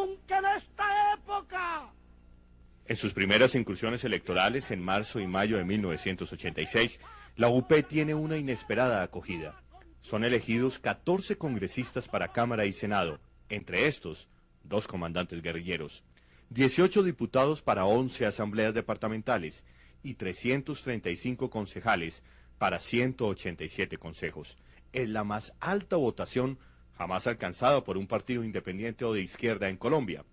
nunca en esta época. En sus primeras incursiones electorales en marzo y mayo de 1986, la UP tiene una inesperada acogida. Son elegidos 14 congresistas para Cámara y Senado, entre estos, 2 comandantes guerrilleros, 18 diputados para 11 asambleas departamentales y 335 concejales para 187 consejos. Es la más alta votación jamás alcanzada por un partido independiente o de izquierda en Colombia.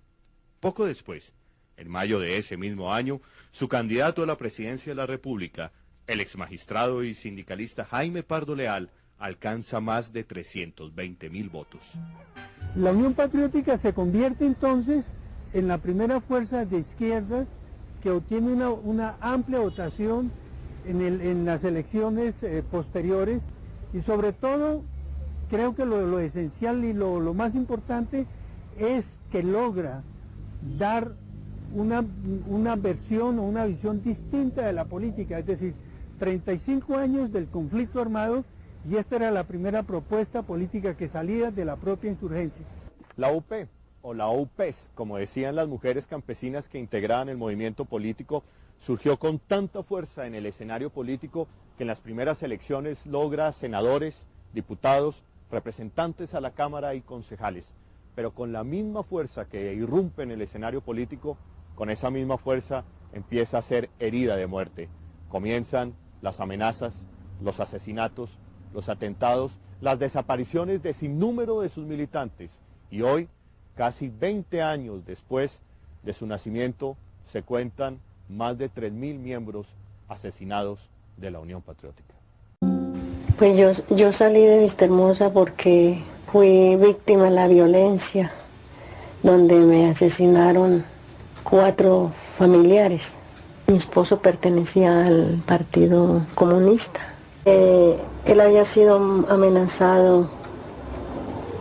Poco después, en mayo de ese mismo año, su candidato a la presidencia de la República, el exmagistrado y sindicalista Jaime Pardo Leal, alcanza más de 320.000 votos. La Unión Patriótica se convierte entonces en la primera fuerza de izquierda que obtiene una amplia votación en las elecciones posteriores, y sobre todo creo que lo esencial y lo más importante es que logra dar una versión o una visión distinta de la política, es decir, 35 años del conflicto armado, y esta era la primera propuesta política que salía de la propia insurgencia. La UP, o la UPES, como decían las mujeres campesinas que integraban el movimiento político, surgió con tanta fuerza en el escenario político que en las primeras elecciones logra senadores, diputados, representantes a la Cámara y concejales. Pero con la misma fuerza que irrumpe en el escenario político, con esa misma fuerza empieza a ser herida de muerte. Comienzan las amenazas, los asesinatos, los atentados, las desapariciones de sinnúmero de sus militantes. Y hoy, casi 20 años después de su nacimiento, se cuentan más de 3.000 miembros asesinados de la Unión Patriótica. Pues yo salí de Vistahermosa porque fui víctima de la violencia, donde me asesinaron 4 familiares. Mi esposo pertenecía al Partido Comunista. Él había sido amenazado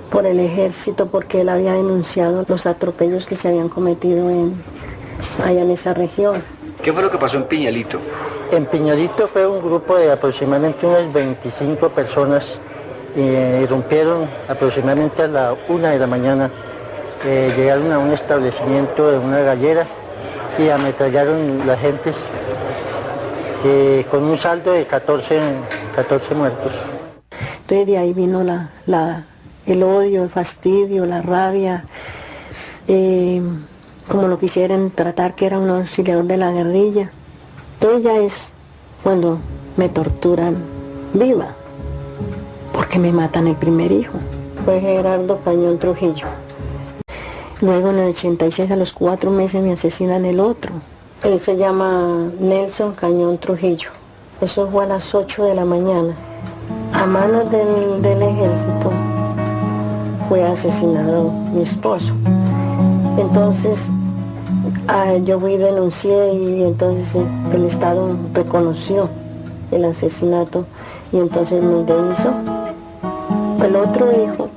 por el ejército porque él había denunciado los atropellos que se habían cometido allá en esa región. ¿Qué fue lo que pasó en Piñalito? En Piñalito fue un grupo de aproximadamente unas 25 personas, irrumpieron aproximadamente a la 1 de la mañana, llegaron a un establecimiento de una gallera y ametrallaron las gentes con un saldo de 14 muertos. Entonces de ahí vino el odio, el fastidio, la rabia, como lo quisieran tratar, que era un auxiliador de la guerrilla. Entonces ya es cuando me torturan viva, porque me matan el primer hijo. Fue Gerardo Cañón Trujillo. Luego en el 86, a los 4 meses, me asesinan el otro. Él se llama Nelson Cañón Trujillo. Eso fue a las 8 de la mañana. A manos del ejército fue asesinado mi esposo. Entonces yo fui y denuncié, y entonces el Estado reconoció el asesinato y entonces me indemnizó. El otro hijo,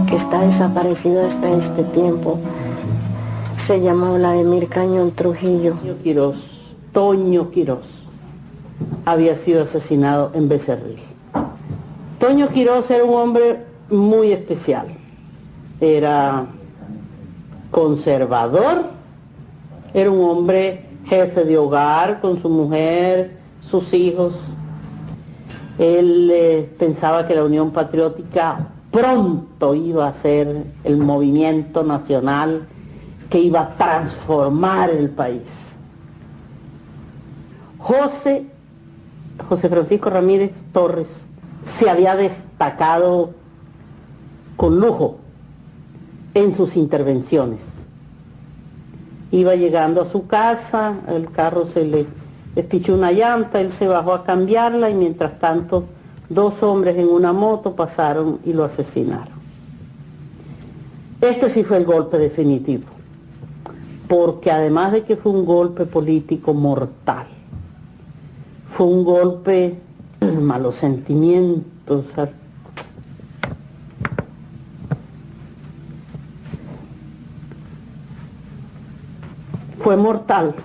que está desaparecido hasta este tiempo, se llama Vladimir Cañón Trujillo. Toño Quirós, había sido asesinado en Becerril. Toño Quirós era un hombre muy especial. Era conservador, era un hombre jefe de hogar con su mujer, sus hijos. Él pensaba que la Unión Patriótica pronto iba a ser el movimiento nacional que iba a transformar el país. José Francisco Ramírez Torres se había destacado con lujo en sus intervenciones. Iba llegando a su casa, el carro se le despichó una llanta, él se bajó a cambiarla y mientras tanto 2 hombres en una moto pasaron y lo asesinaron. Este sí fue el golpe definitivo, porque además de que fue un golpe político mortal, fue un golpe de malos sentimientos. Fue mortal.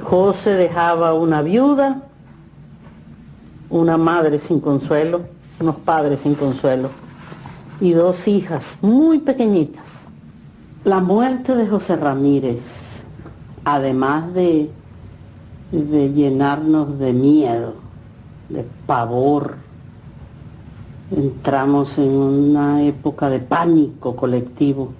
José dejaba una viuda, una madre sin consuelo, unos padres sin consuelo, y 2 hijas muy pequeñitas. La muerte de José Ramírez, además de llenarnos de miedo, de pavor, entramos en una época de pánico colectivo.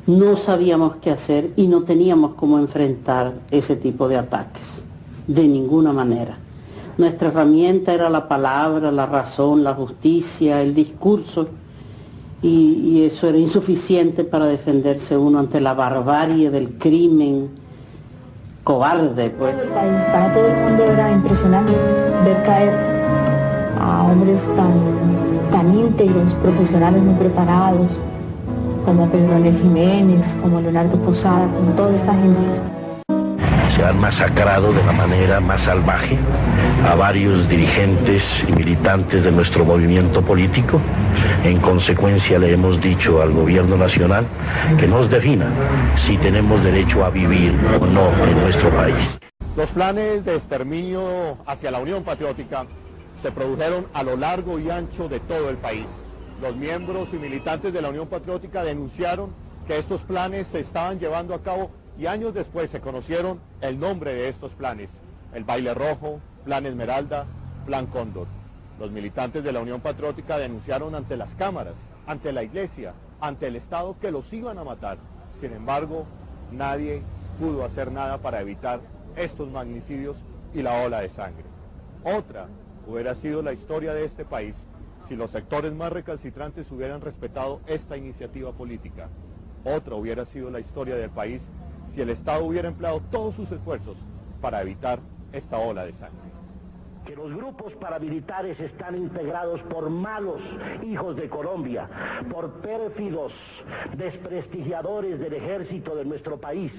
No sabíamos qué hacer y no teníamos cómo enfrentar ese tipo de ataques, de ninguna manera. Nuestra herramienta era la palabra, la razón, la justicia, el discurso, y eso era insuficiente para defenderse uno ante la barbarie del crimen cobarde, pues. Para todo el mundo era impresionante ver caer a hombres tan íntegros, profesionales muy preparados, como Pedro Anel Jiménez, como Leonardo Posada, como toda esta gente. Se han masacrado de la manera más salvaje a varios dirigentes y militantes de nuestro movimiento político. En consecuencia le hemos dicho al gobierno nacional que nos defina si tenemos derecho a vivir o no en nuestro país. Los planes de exterminio hacia la Unión Patriótica se produjeron a lo largo y ancho de todo el país. Los miembros y militantes de la Unión Patriótica denunciaron que estos planes se estaban llevando a cabo y años después se conocieron el nombre de estos planes: el Baile Rojo, Plan Esmeralda, Plan Cóndor. Los militantes de la Unión Patriótica denunciaron ante las cámaras, ante la iglesia, ante el Estado que los iban a matar. Sin embargo, nadie pudo hacer nada para evitar estos magnicidios y la ola de sangre. Otra hubiera sido la historia de este país si los sectores más recalcitrantes hubieran respetado esta iniciativa política. Otra hubiera sido la historia del país si el Estado hubiera empleado todos sus esfuerzos para evitar esta ola de sangre. Que los grupos paramilitares están integrados por malos hijos de Colombia, por pérfidos desprestigiadores del ejército de nuestro país,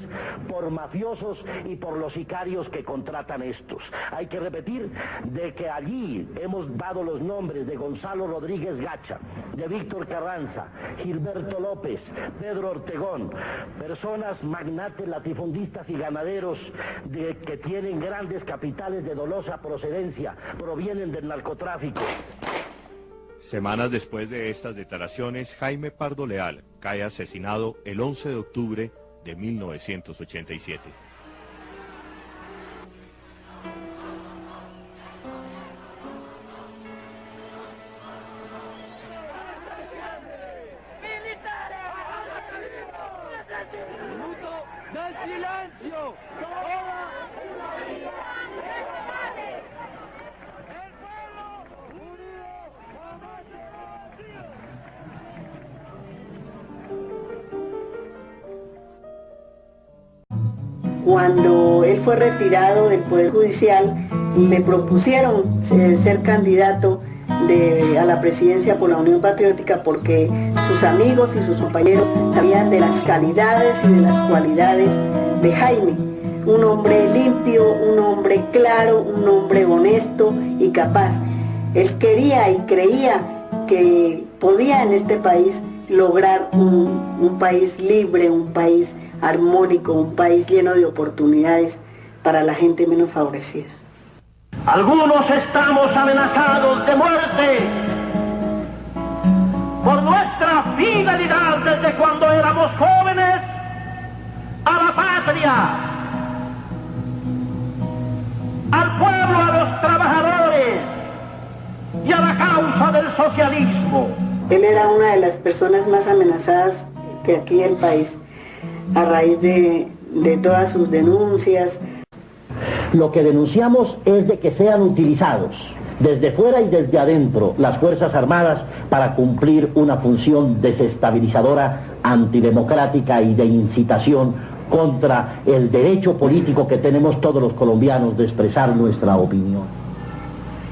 por mafiosos y por los sicarios que contratan estos. Hay que repetir de que allí hemos dado los nombres de Gonzalo Rodríguez Gacha, de Víctor Carranza, Gilberto López, Pedro Ortegón, personas magnates latifundistas y ganaderos que tienen grandes capitales de dolosa procedencia, provienen del narcotráfico. Semanas después de estas declaraciones, Jaime Pardo Leal cae asesinado el 11 de octubre de 1987. ¡Minuto del silencio! Cuando él fue retirado del Poder Judicial, le propusieron ser candidato a la presidencia por la Unión Patriótica porque sus amigos y sus compañeros sabían de las calidades y de las cualidades de Jaime. Un hombre limpio, un hombre claro, un hombre honesto y capaz. Él quería y creía que podía en este país lograr un país libre, un país armónico, un país lleno de oportunidades para la gente menos favorecida. Algunos estamos amenazados de muerte por nuestra fidelidad desde cuando éramos jóvenes a la patria, al pueblo, a los trabajadores y a la causa del socialismo. Él era una de las personas más amenazadas que aquí en el país, a raíz de todas sus denuncias. Lo que denunciamos es de que sean utilizados desde fuera y desde adentro las Fuerzas Armadas para cumplir una función desestabilizadora, antidemocrática y de incitación contra el derecho político que tenemos todos los colombianos de expresar nuestra opinión.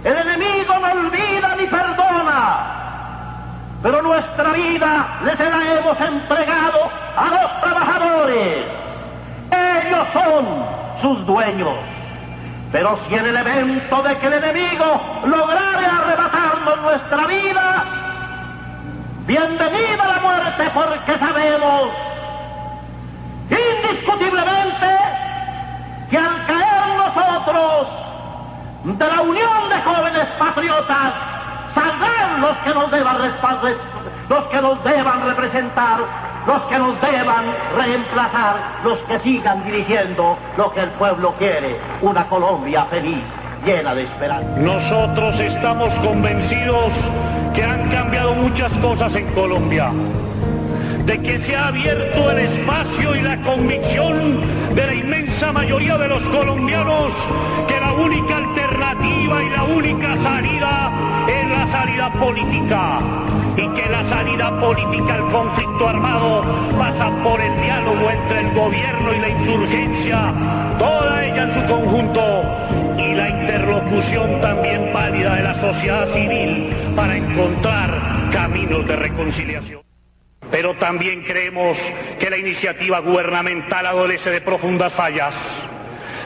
El enemigo no olvida ni perdona, pero nuestra vida les la hemos entregado a los trabajadores. Ellos son sus dueños. Pero si en el evento de que el enemigo lograre arrebatarnos nuestra vida, bienvenida la muerte, porque sabemos indiscutiblemente que al caer nosotros de la unión de jóvenes patriotas, saldrán los los que nos deban respaldar, los que nos deban representar, los que nos deban reemplazar, los que sigan dirigiendo lo que el pueblo quiere, una Colombia feliz, llena de esperanza. Nosotros estamos convencidos que han cambiado muchas cosas en Colombia, de que se ha abierto el espacio y la convicción de la inmensa mayoría de los colombianos que la única alternativa y la única salida es la salida política, y que la salida política al conflicto armado pasa por el diálogo entre el gobierno y la insurgencia, toda ella en su conjunto, y la interlocución también válida de la sociedad civil para encontrar caminos de reconciliación. Pero también creemos que la iniciativa gubernamental adolece de profundas fallas,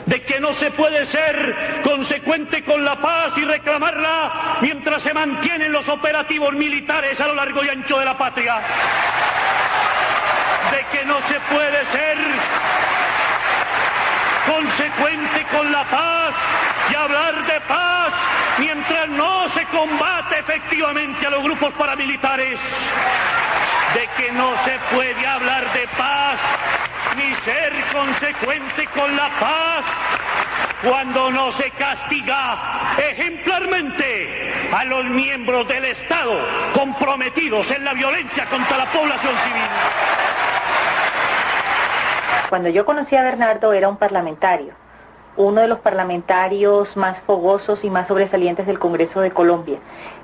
de que no se puede ser consecuente con la paz y reclamarla mientras se mantienen los operativos militares a lo largo y ancho de la patria, de que no se puede ser consecuente con la paz y hablar de paz mientras no se combate efectivamente a los grupos paramilitares, de que no se puede hablar de paz ni ser consecuente con la paz cuando no se castiga ejemplarmente a los miembros del Estado comprometidos en la violencia contra la población civil. Cuando yo conocí a Bernardo era un parlamentario, uno de los parlamentarios más fogosos y más sobresalientes del Congreso de Colombia.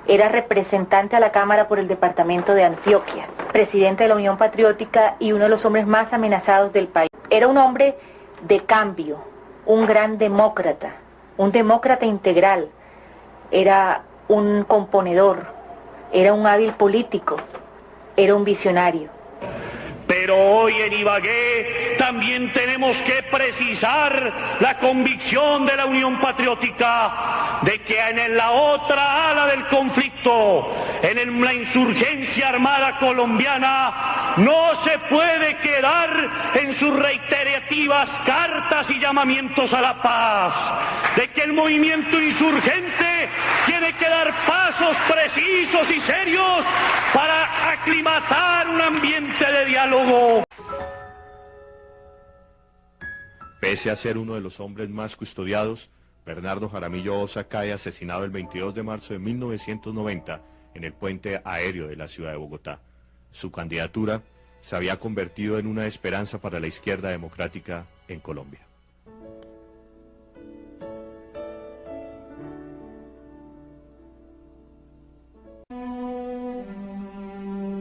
Era representante a la Cámara por el departamento de Antioquia, presidente de la Unión Patriótica y uno de los hombres más amenazados del país. Era un hombre de cambio, un gran demócrata, un demócrata integral. Era un componedor, era un hábil político, era un visionario. Pero hoy en Ibagué también tenemos que precisar la convicción de la Unión Patriótica de que en la otra ala del conflicto, en la insurgencia armada colombiana, no se puede quedar en sus reiterativas cartas y llamamientos a la paz, de que el movimiento insurgente tiene que dar pasos precisos y serios para aclimatar un ambiente de diálogo. Pese a ser uno de los hombres más custodiados, Bernardo Jaramillo Ossa cae asesinado el 22 de marzo de 1990 en el puente aéreo de la ciudad de Bogotá. Su candidatura se había convertido en una esperanza para la izquierda democrática en Colombia.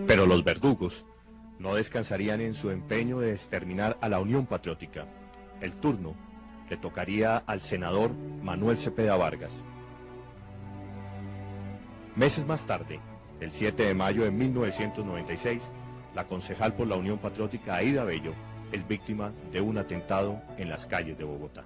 Pero los verdugos no descansarían en su empeño de exterminar a la Unión Patriótica. El turno le tocaría al senador Manuel Cepeda Vargas. Meses más tarde, el 7 de mayo de 1996, la concejal por la Unión Patriótica Aida Bello es víctima de un atentado en las calles de Bogotá.